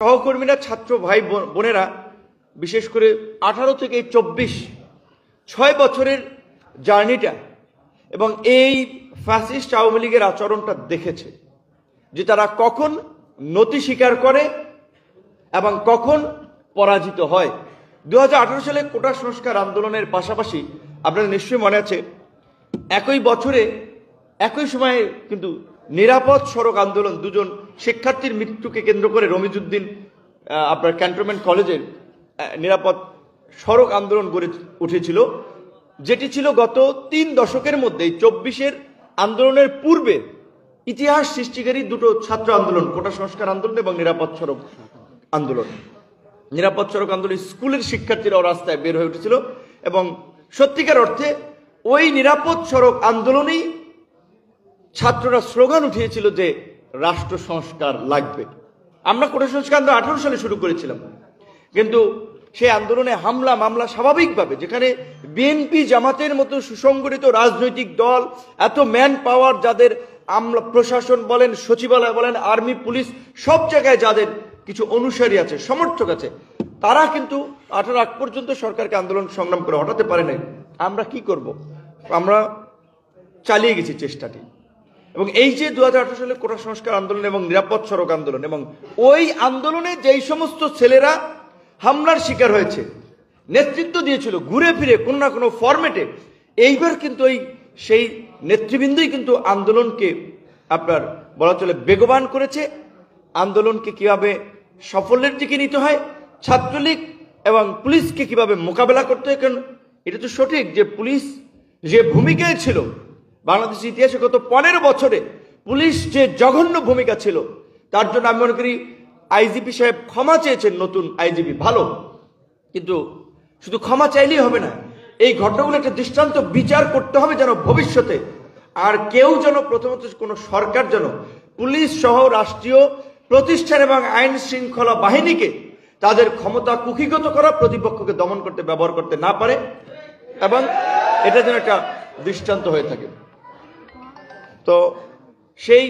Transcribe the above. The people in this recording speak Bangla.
সহকর্মীরা, ছাত্র ভাই বোনেরা, বিশেষ করে 18 থেকে 24 6 বছরের জার্নিটা এবং এই ফ্যাসিস্ট আওয়ামী লীগের আচরণটা দেখেছে যে তারা কখন নতি স্বীকার করে এবং কখন পরাজিত হয়। 2018 সালে কোটা সংস্কার আন্দোলনের পাশাপাশি আপনাদের নিশ্চয়ই মনে আছে, একই বছরে একই সময়ে কিন্তু নিরাপদ সড়ক আন্দোলন, দুজন শিক্ষার্থীর মৃত্যুকে কেন্দ্র করে রমিজউদ্দিন আপনার ক্যান্টনমেন্ট কলেজের নিরাপদ সড়ক আন্দোলন গড়ে উঠেছিল, যেটি ছিল গত 3 দশকের মধ্যে 24-এর আন্দোলনের পূর্বে ইতিহাস সৃষ্টিকারী দুটো ছাত্র আন্দোলন, কোটা সংস্কার আন্দোলন এবং নিরাপদ সড়ক আন্দোলন। নিরাপদ সড়ক আন্দোলন স্কুলের শিক্ষার্থীরাও রাস্তায় বের হয়ে উঠেছিল এবং সত্যিকার অর্থে ওই নিরাপদ সড়ক আন্দোলনেই ছাত্ররা স্লোগান উঠিয়েছিল যে রাষ্ট্র সংস্কার লাগবে। আমরা কোটা সংস্কার আন্দোলন 18 সালে শুরু করেছিলাম, কিন্তু সেই আন্দোলনে হামলা মামলা স্বাভাবিকভাবে, যেখানে বিএনপি জামাতের মতো সুসংগঠিত রাজনৈতিক দল, এত ম্যান পাওয়ার, যাদের আমলা প্রশাসন বলেন, সচিবালয় বলেন, আর্মি পুলিশ, সব জায়গায় যাদের কিছু অনুসারী আছে, সমর্থক আছে, তারা কিন্তু 18 আগ পর্যন্ত সরকারকে আন্দোলন সংগ্রাম করে হটাতে পারে নাই। আমরা কি করব? আমরা চালিয়ে গেছি চেষ্টাটি। এবং এই যে 2018 সালে কোটা সংস্কার আন্দোলন এবং নিরাপদ সড়ক আন্দোলন, এবং ওই আন্দোলনে যেই সমস্ত ছেলেরা হামলার শিকার হয়েছে, নেতৃত্ব দিয়েছিল ঘুরে ফিরে কোনো না কোনো ফরম্যাটে, এইবার কিন্তু সেই নেতৃবৃন্দই কিন্তু আন্দোলনকে আপনার বলা চলে বেগবান করেছে। আন্দোলনকে কিভাবে সাফল্যের দিকে নিতে হয়, ছাত্রলীগ এবং পুলিশকে কিভাবে মোকাবেলা করতে হয়। কারণ এটা তো সঠিক যে পুলিশ যে ভূমিকায় ছিল, বাংলাদেশের ইতিহাসে গত 15 বছরে পুলিশ যে জঘন্য ভূমিকা ছিল, তার জন্য আমি মনে করি আইজিপি সাহেব ক্ষমা চেয়েছেন, নতুন আইজিপি ভালো, কিন্তু শুধু ক্ষমা চাইলেই হবে না, এই ঘটনাগুলো একটা দৃষ্টান্ত বিচার করতে হবে যেন ভবিষ্যতে আর কেউ যেন, প্রথমত কোনো সরকার যেন পুলিশ সহ রাষ্ট্রীয় প্রতিষ্ঠান এবং আইন শৃঙ্খলা বাহিনীকে তাদের ক্ষমতা কুক্ষিগত করা, প্রতিপক্ষকে দমন করতে ব্যবহার করতে না পারে, এবং এটা যেন একটা দৃষ্টান্ত হয়ে থাকে। তো সেই